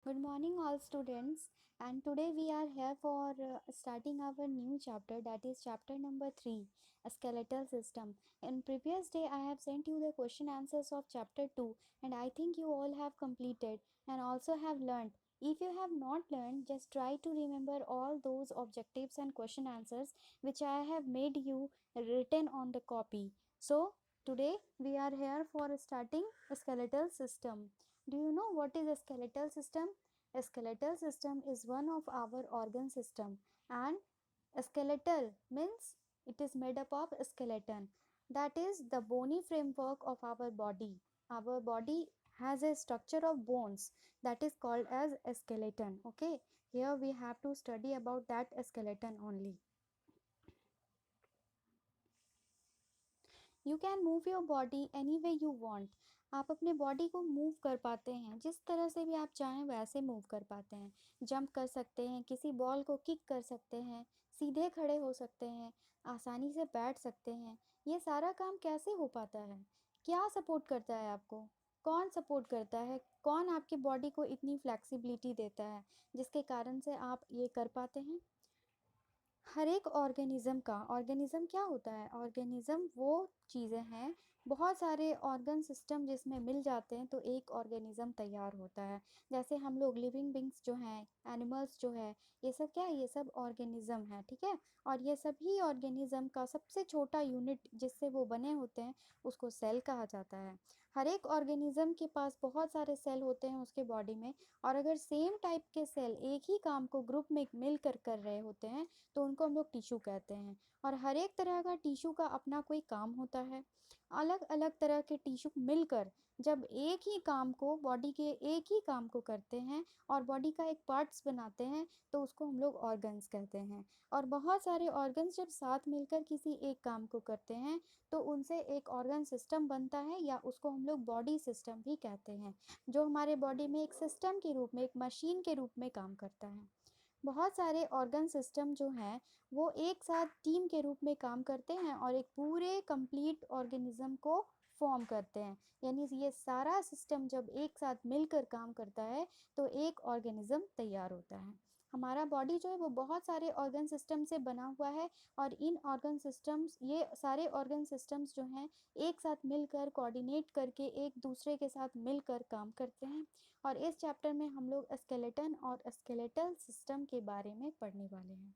Good morning, all students. And today we are here for starting our new chapter, that is chapter number 3, a skeletal system. In previous day, I have sent you the question answers of chapter 2, and I think you all have completed and also have learned. If you have not learned, just try to remember all those objectives and question answers which I have made you written on the copy. So today we are here for starting a skeletal system. Do you know what is a skeletal system? A skeletal system is one of our organ system, and a skeletal means it is made up of a skeleton. That is the bony framework of our body. Our body has a structure of bones that is called as a skeleton. Okay, here we have to study about that skeleton only. You can move your body any way you want. आप अपने body को move कर पाते हैं, जिस तरह से भी आप चाहें वैसे मूव कर पाते हैं। जंप कर सकते हैं, किसी बॉल को किक कर सकते हैं, सीधे खड़े हो सकते हैं, आसानी से बैठ सकते हैं। ये सारा काम कैसे हो पाता है? क्या सपोर्ट करता है आपको? कौन सपोर्ट करता है? कौन आपकी बॉडी को इतनी फ्लेक्सिबिलिटी देता है जिसके कारण से आप ये कर पाते हैं? हर एक ऑर्गेनिज्म क्या होता है? ऑर्गेनिज्म वो चीज़ें हैं, बहुत सारे ऑर्गन सिस्टम जिसमें मिल जाते हैं तो एक ऑर्गेनिज्म तैयार होता है। जैसे हम लोग लिविंग बींग्स जो हैं, एनिमल्स जो है, ये सब क्या है? ये सब ऑर्गेनिज्म है, ठीक है। और ये सभी ऑर्गेनिज्म का सबसे छोटा यूनिट जिससे वो बने होते हैं उसको सेल कहा जाता है। हर एक ऑर्गेनिज्म के पास बहुत सारे सेल होते हैं उसके बॉडी में, और अगर सेम टाइप के सेल एक ही काम को ग्रुप में मिल कर रहे होते हैं तो उनको हम लोग टिश्यू कहते हैं। और हर एक तरह का टिश्यू का अपना कोई काम होता है। अलग अलग तरह के टिश्यू मिलकर जब एक ही काम को, बॉडी के एक ही काम को करते हैं और बॉडी का एक पार्ट्स बनाते हैं तो उसको हम लोग ऑर्गन्स कहते हैं। और बहुत सारे ऑर्गन्स जब साथ मिलकर किसी एक काम को करते हैं तो उनसे एक ऑर्गन सिस्टम बनता है, या उसको हम लोग बॉडी सिस्टम भी कहते हैं, जो हमारे बॉडी में एक सिस्टम के रूप में, एक मशीन के रूप में काम करता है। बहुत सारे ऑर्गन सिस्टम जो हैं वो एक साथ टीम के रूप में काम करते हैं और एक पूरे कंप्लीट ऑर्गेनिज्म को फॉर्म करते हैं। यानी ये सारा सिस्टम जब एक साथ मिलकर काम करता है तो एक ऑर्गेनिज्म तैयार होता है। हमारा बॉडी जो है वो बहुत सारे ऑर्गन सिस्टम से बना हुआ है, और इन ऑर्गन सिस्टम्स, ये सारे ऑर्गन सिस्टम्स जो हैं एक साथ मिलकर कोऑर्डिनेट करके एक दूसरे के साथ मिलकर काम करते हैं। और इस चैप्टर में हम लोग स्केलेटन और स्केलेटल सिस्टम के बारे में पढ़ने वाले हैं।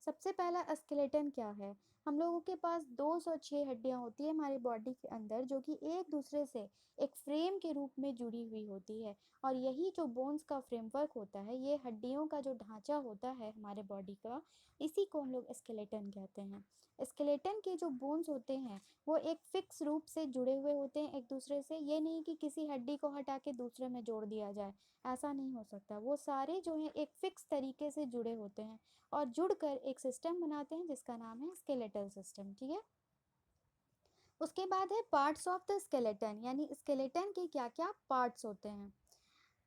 सबसे पहला स्केलेटन क्या है? हम लोगों के पास 206 हड्डियां होती है हमारे बॉडी के अंदर, जो कि एक दूसरे से एक फ्रेम के रूप में जुड़ी हुई होती है। और यही जो बोन्स का फ्रेमवर्क होता है, ये हड्डियों का जो ढांचा होता है हमारे बॉडी का, इसी को हम लोग स्केलेटन कहते हैं। स्केलेटन के जो बोन्स होते हैं वो एक फिक्स रूप से जुड़े हुए होते हैं एक दूसरे से। ये नहीं कि किसी हड्डी को हटा के दूसरे में जोड़ दिया जाए, ऐसा नहीं हो सकता। वो सारे जो हैं एक फिक्स तरीके से जुड़े होते हैं और जुड़कर एक सिस्टम बनाते हैं जिसका नाम है स्केलेटल सिस्टम, ठीक है। उसके बाद है पार्ट्स ऑफ द स्केलेटन, यानी स्केलेटन के क्या क्या पार्ट्स होते हैं।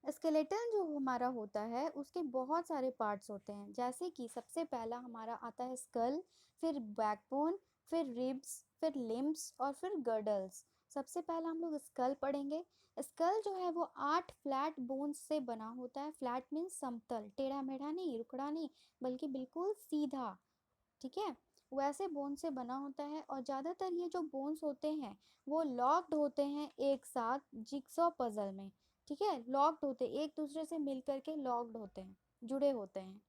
स्केलेटन जो हमारा होता है उसके बहुत सारे पार्ट्स होते हैं, जैसे कि सबसे पहला हमारा आता है स्कल, फिर बैकबोन, फिर रिब्स, फिर लिम्ब्स और फिर गर्डल्स। सबसे पहला हम लोग स्कल पढ़ेंगे। स्कल जो है वो 8 फ्लैट बोन्स से बना होता है। फ्लैट मीन्स समतल, टेढ़ा मेढ़ा नहीं, रुखड़ा नहीं, बल्कि बिल्कुल सीधा, ठीक है, वैसे बोन से बना होता है। और ज़्यादातर ये जो बोन्स होते हैं वो लॉक्ड होते हैं एक साथ जिगसॉ पजल में, ठीक है। लॉक्ड होते, एक दूसरे से मिल करके लॉक्ड होते हैं, जुड़े होते हैं।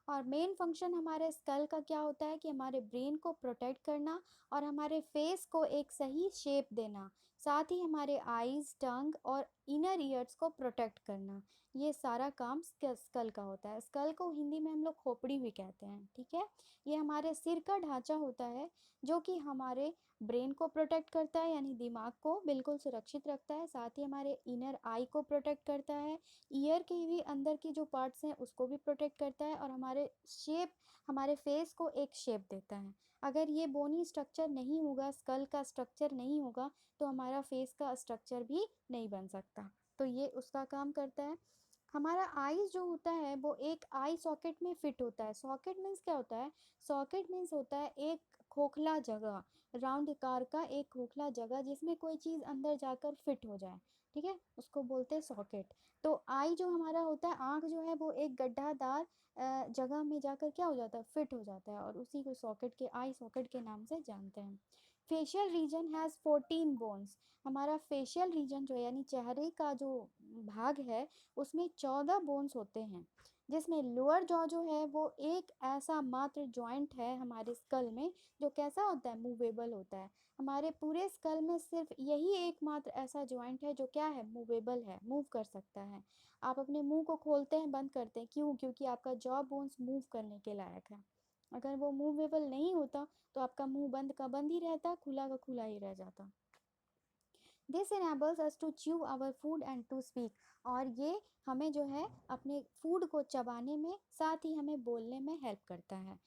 और मेन फंक्शन हमारे स्कल का क्या होता है कि हमारे ब्रेन को प्रोटेक्ट करना और हमारे फेस को एक सही शेप देना, साथ ही हमारे आईज, टंग और इनर ईयर्स को प्रोटेक्ट करना। ये सारा काम स्कल का होता है। स्कल को हिंदी में हम लोग खोपड़ी भी कहते हैं, ठीक है। ये हमारे सिर का ढांचा होता है जो कि हमारे ब्रेन को प्रोटेक्ट करता है, यानी दिमाग को बिल्कुल सुरक्षित रखता है। साथ ही हमारे इनर आई को प्रोटेक्ट करता है, ईयर के भी अंदर की जो पार्ट्स हैं उसको भी प्रोटेक्ट करता है, और हमारे शेप, हमारे फेस को एक शेप देता है। अगर ये बोनी स्ट्रक्चर नहीं होगा, स्कल का स्ट्रक्चर नहीं होगा, तो हमारा फेस का स्ट्रक्चर भी नहीं बन सकता। तो ये उसका काम करता है। हमारा आईज जो होता है वो एक आई सॉकेट में फिट होता है। सॉकेट मीन्स क्या होता है? सॉकेट मीन्स होता है एक खोखला जगह, राउंड आकार का एक खोखला जगह जिसमें कोई चीज़ अंदर जाकर फिट हो जाए। ठीक है, उसको बोलते हैं सॉकेट। तो आई जो हमारा होता है, आँख जो है वो एक गड्ढादार जगह में जाकर क्या हो जाता है, फिट हो जाता है, और उसी को सॉकेट के आई सॉकेट के नाम से जानते हैं। Facial region has 14 bones. हमारा फेशियल रीजन जो है यानी चेहरे का जो भाग है उसमें 14 बोन्स होते हैं, जिसमें लोअर जॉ जो है वो एक ऐसा मात्र जॉइंट है हमारे स्कल में जो कैसा होता है, मूवेबल होता है। हमारे पूरे स्कल में सिर्फ यही एकमात्र ऐसा जॉइंट है जो क्या है, मूवेबल है, मूव कर सकता है। आप अपने मुंह को खोलते हैं, बंद करते हैं, क्यों? क्योंकि आपका जॉ बोन्स मूव करने के लायक है। अगर वो मूवेबल नहीं होता तो आपका मुंह बंद का बंद ही रहता, खुला का खुला ही रह जाता। This enables us to chew our food and to speak। और ये हमें जो है अपने फूड को चबाने में, साथ ही हमें बोलने में हेल्प करता है।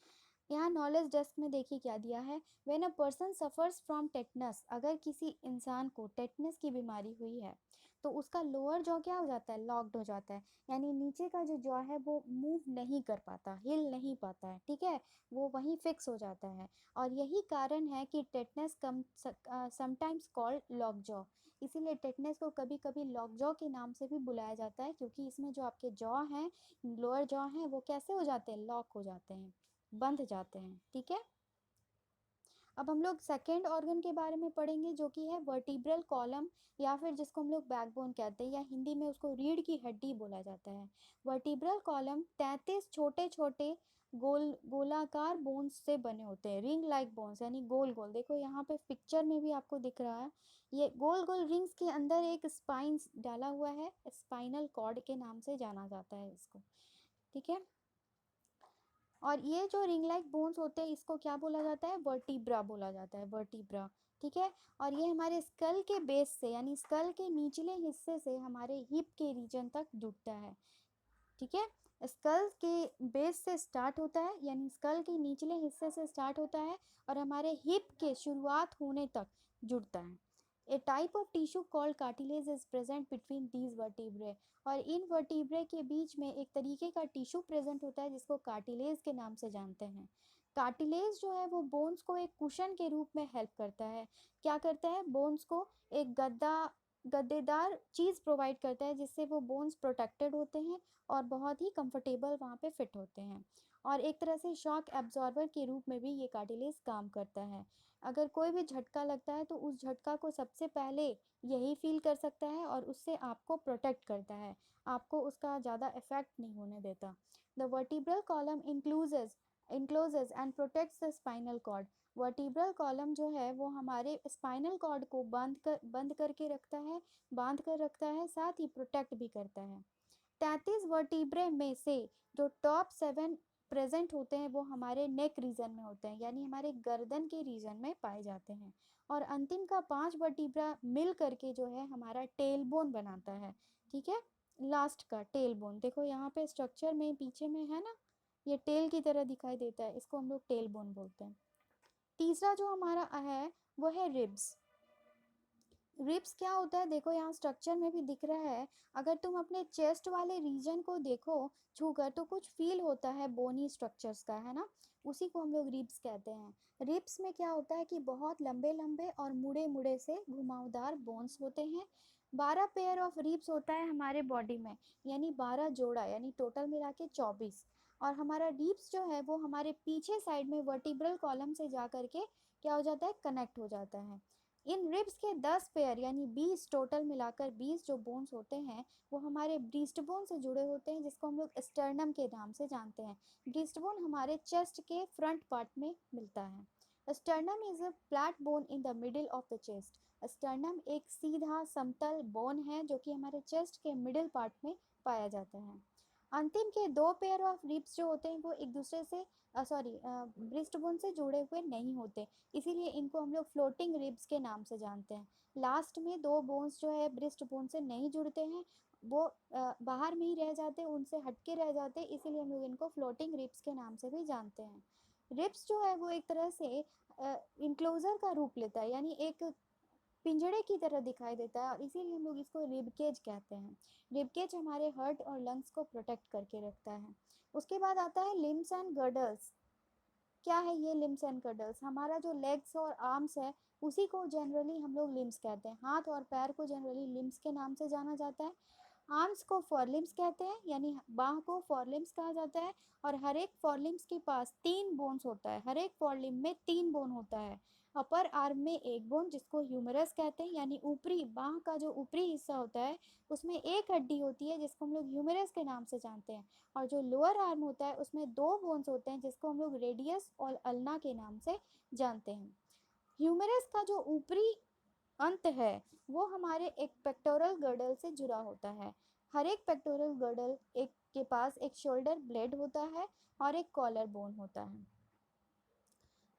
यहाँ नॉलेज डेस्क में देखिए क्या दिया है। When a person suffers from tetanus, अगर किसी इंसान को टेटनस की बीमारी हुई है तो उसका लोअर जॉ क्या हो जाता है, लॉक्ड हो जाता है, यानी नीचे का जो जॉ है वो मूव नहीं कर पाता, हिल नहीं पाता है, ठीक है, वो वहीं फिक्स हो जाता है। और यही कारण है कि tetanus sometimes called lock jaw. इसीलिए टेटनस को कभी कभी लॉक जॉ के नाम से भी बुलाया जाता है, क्योंकि इसमें जो आपके जॉ हैं, लोअर जॉ हैं, वो कैसे हो जाते हैं, लॉक हो जाते हैं, बंध जाते हैं, ठीक है। अब हम लोग सेकेंड ऑर्गन के बारे में पढ़ेंगे जो कि है वर्टिब्रल कॉलम, या फिर जिसको हम लोग बैकबोन कहते हैं, या हिंदी में उसको रीढ़ की हड्डी बोला जाता है। वर्टिब्रल कॉलम 33 छोटे छोटे गोलाकार बोन्स से बने होते हैं, रिंग लाइक बोन्स, यानी गोल गोल। देखो यहाँ पे पिक्चर में भी आपको दिख रहा है, ये गोल गोल रिंग्स के अंदर एक स्पाइंस डाला हुआ है, स्पाइनल कॉर्ड के नाम से जाना जाता है इसको, ठीक है। और ये जो रिंग लाइक बोन्स होते हैं इसको क्या बोला जाता है, वर्टिब्रा बोला जाता है, वर्टिब्रा, ठीक है। और ये हमारे स्कल के बेस से यानी स्कल के निचले हिस्से से हमारे हिप के रीजन तक जुड़ता है, ठीक है। स्कल के बेस से स्टार्ट होता है, यानी स्कल के निचले हिस्से से स्टार्ट होता है और हमारे हिप के शुरुआत होने तक जुड़ता है। A type of tissue called cartilage is present between these vertebrae. और इन वर्टिब्रे के बीच में एक तरीके का टिश्यू प्रेजेंट होता है जिसको कार्टिलेज के नाम से जानते हैं। कार्टिलेज जो है वो बोन्स को एक कुशन के रूप में हेल्प करता है। क्या करता है, बोन्स को एक गद्देदार चीज़ प्रोवाइड करता है जिससे वो बोन्स प्रोटेक्टेड होते हैं और बहुत ही कंफर्टेबल वहाँ पे फिट होते हैं। और एक तरह से शॉक एब्जॉर्बर के रूप में भी ये कार्टिलेज काम करता है। अगर कोई भी झटका लगता है तो उस झटका को सबसे पहले यही फील कर सकता है और उससे आपको प्रोटेक्ट करता है, आपको उसका ज़्यादा इफेक्ट नहीं होने देता। The vertebral column encloses and protects the spinal cord. Vertebral column जो है वो हमारे स्पाइनल कॉर्ड को बंद करके रखता है, बांध कर रखता है, साथ ही प्रोटेक्ट भी करता है। 33 वर्टिब्रे में से जो टॉप 7 प्रेजेंट होते हैं वो हमारे नेक रीजन में होते हैं, यानी हमारे गर्दन के रीजन में पाए जाते हैं। और अंतिम का 5 वर्टिब्रा मिल करके जो है हमारा टेल बोन बनाता है, ठीक है। लास्ट का टेल बोन देखो यहाँ पे स्ट्रक्चर में पीछे में है ना, ये टेल की तरह दिखाई देता है, इसको हम लोग टेल बोन बोलते हैं। तीसरा जो हमारा है वो है रिब्स। रिब्स क्या होता है, देखो यहाँ स्ट्रक्चर में भी दिख रहा है। अगर तुम अपने चेस्ट वाले रीजन को देखो छूकर तो कुछ फील होता है बोनी स्ट्रक्चर्स का, है ना, उसी को हम लोग रिब्स कहते हैं। रिब्स में क्या होता है कि बहुत लंबे लंबे और मुड़े मुड़े से घुमावदार बोन्स होते हैं। 12 पेयर ऑफ रिब्स होता है हमारे बॉडी में, यानी 12 जोड़ा, यानी टोटल मिला के 24। और हमारा रिब्स जो है वो हमारे पीछे साइड में वर्टिब्रल कॉलम से जा करके क्या हो जाता है, कनेक्ट हो जाता है। इन रिब्स के 10 पेयर यानी 20 टोटल मिलाकर 20 जो बोन्स होते हैं वो हमारे ब्रीस्ट बोन से जुड़े होते हैं, जिसको हम लोग स्टर्नम के नाम से जानते हैं। ब्रीस्ट बोन हमारे चेस्ट के फ्रंट पार्ट में मिलता है। Sternum is a flat bone in the middle of the chest. Sternum एक सीधा समतल बोन है जो कि हमारे चेस्ट के मिडिल पार्ट में पाया जाता है। अंतिम के 2 पेयर ऑफ रिब्स जो होते हैं वो एक दूसरे से ब्रिस्ट बोन से जुड़े हुए नहीं होते, इसीलिए इनको हम लोग फ्लोटिंग रिब्स के नाम से जानते हैं। लास्ट में 2 बोन्स जो है ब्रिस्ट बोन से नहीं जुड़ते हैं, वो बाहर में ही रह जाते हैं, उनसे हटके रह जाते हैं, इसीलिए हम लोग इनको फ्लोटिंग रिब्स के नाम से भी जानते हैं। रिब्स जो है वो एक तरह से इंक्लोजर का रूप लेता है, यानी एक पिंजड़े की तरह दिखाई देता है, और इसीलिए हम लोग इसको रिबकेज कहते हैं। रिबकेज हमारे हार्ट और लंग्स को प्रोटेक्ट करके रखता है। उसके बाद आता है लिम्स एंड गर्डल्स। क्या है ये लिम्स एंड गर्डल्स, हमारा जो लेग्स और आर्म्स है उसी को जनरली हम लोग लिम्स कहते हैं। हाथ और पैर को जनरली लिम्स के नाम से जाना जाता है। आर्म्स को फोरलिम्स कहते हैं, यानी बाह को फोरलिम्स कहा जाता है। और हर एक फोरलिम्स के पास 3 बोन्स होता है, हर एक फोरलिम्ब में 3 बोन होता है। अपर आर्म में एक बोन जिसको ह्यूमरस कहते हैं, यानी ऊपरी बाह का जो ऊपरी हिस्सा होता है उसमें एक हड्डी होती है जिसको हम लोग ह्यूमरस के नाम से जानते हैं। और जो लोअर आर्म होता है उसमें 2 बोन्स होते हैं जिसको हम लोग रेडियस और अल्ना के नाम से जानते हैं। ह्यूमरस का जो ऊपरी अंत है वो हमारे एक पेक्टोरल गर्डल से जुड़ा होता है। हर एक पेक्टोरल गर्डल एक के पास एक शोल्डर ब्लेड होता है और एक कॉलर बोन होता है।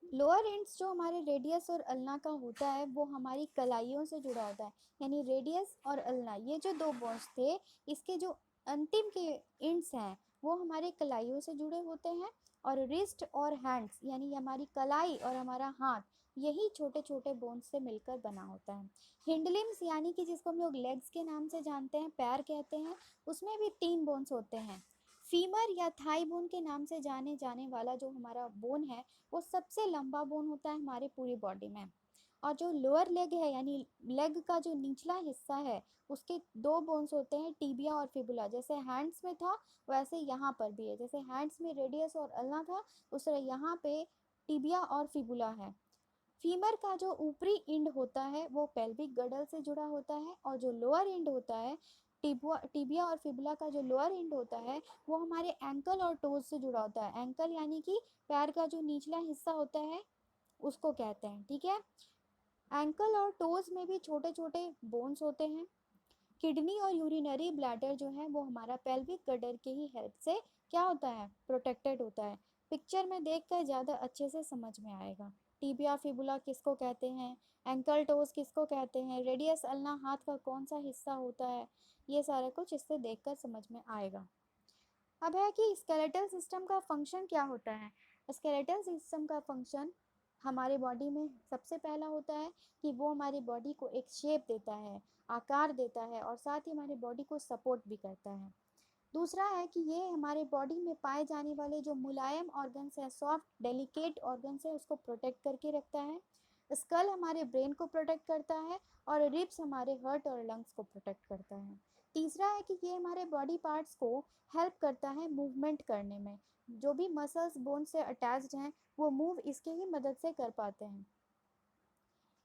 लोअर एंड्स जो हमारे रेडियस और अल्ना का होता है वो हमारी कलाइयों से जुड़ा होता है, यानी रेडियस और अल्ना ये जो 2 बोन्स थे इसके जो अंतिम के एंड्स हैं वो हमारे कलाइयों से जुड़े होते हैं। और रिस्ट और हैंड्स यानी हमारी कलाई और हमारा हाथ यही छोटे छोटे बोन्स से मिलकर बना होता है। हिंडलिम्स यानी कि जिसको हम लोग लेग्स के नाम से जानते हैं, पैर कहते हैं, उसमें भी 3 बोन्स होते हैं। फीमर या थाई बोन के नाम से जाने जाने वाला जो हमारा बोन है वो सबसे लंबा बोन होता है हमारे पूरी बॉडी में। और जो लोअर लेग है यानी लेग का जो निचला हिस्सा है उसके 2 बोन्स होते हैं, टिबिया और फिबुला। जैसे हैंड्स में था वैसे यहाँ पर भी है, जैसे हैंड्स में रेडियस और अल्ना था उस तरह यहाँ पे टिबिया और फिबुला है। फीमर का जो ऊपरी इंड होता है वो पेल्विक गर्डल से जुड़ा होता है और जो लोअर इंड होता है टिबिया और फिबुला का जो लोअर इंड होता है वो हमारे एंकल और टोज से जुड़ा होता है। एंकल यानी कि पैर का जो निचला हिस्सा होता है उसको कहते हैं, ठीक है। एंकल और टोज में भी छोटे छोटे बोन्स होते हैं। किडनी और यूरिनरी ब्लैडर जो है वो हमारा पेल्विक गर्डल के ही हेल्प से क्या होता है, प्रोटेक्टेड होता है। पिक्चर में देखकर ज़्यादा अच्छे से समझ में आएगा। टिबिया फिबुला किसको कहते हैं, एंकल टोज किसको कहते हैं, रेडियस अल्ना हाथ का कौन सा हिस्सा होता है, ये सारा कुछ इससे देखकर समझ में आएगा। अब है कि स्केलेटल सिस्टम का फंक्शन क्या होता है। स्केलेटल सिस्टम का फंक्शन हमारे बॉडी में सबसे पहला होता है कि वो हमारी बॉडी को एक शेप देता है, आकार देता है और साथ ही हमारी बॉडी को सपोर्ट भी करता है। दूसरा है कि ये हमारे बॉडी में पाए जाने वाले जो मुलायम ऑर्गन्स हैं, सॉफ्ट डेलिकेट ऑर्गन्स हैं, उसको प्रोटेक्ट करके रखता है। स्कल हमारे ब्रेन को प्रोटेक्ट करता है और रिब्स हमारे हार्ट और लंग्स को प्रोटेक्ट करता है। तीसरा है कि ये हमारे बॉडी पार्ट्स को हेल्प करता है मूवमेंट करने में। जो भी मसल्स बोन से अटैच्ड हैं वो मूव इसके ही मदद से कर पाते हैं।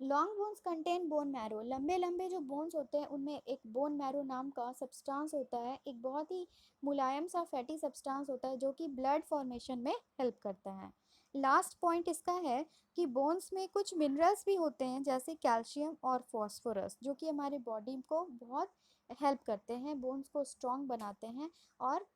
Long bones contain bone marrow. लंबे लंबे जो बोन्स होते हैं उनमें एक बोन मैरो नाम का सब्सटेंस होता है, एक बहुत ही मुलायम सा फैटी सब्सटेंस होता है जो कि ब्लड फॉर्मेशन में हेल्प करता है। लास्ट पॉइंट इसका है कि बोन्स में कुछ मिनरल्स भी होते हैं जैसे कैल्शियम और फॉस्फोरस जो कि हमारे बॉडी को बहुत हेल्प करते हैं, बोन्स को स्ट्रॉन्ग बनाते हैं और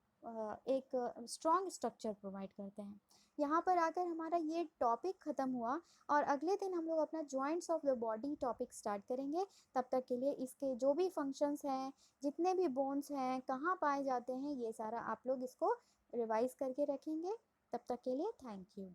एक स्ट्रॉन्ग स्ट्रक्चर प्रोवाइड करते हैं। यहाँ पर आकर हमारा ये टॉपिक ख़त्म हुआ और अगले दिन हम लोग अपना joints of the body topic start करेंगे। तब तक के लिए इसके जो भी फंक्शंस हैं, जितने भी बोन्स हैं, कहाँ पाए जाते हैं, ये सारा आप लोग इसको रिवाइज करके रखेंगे। तब तक के लिए थैंक यू।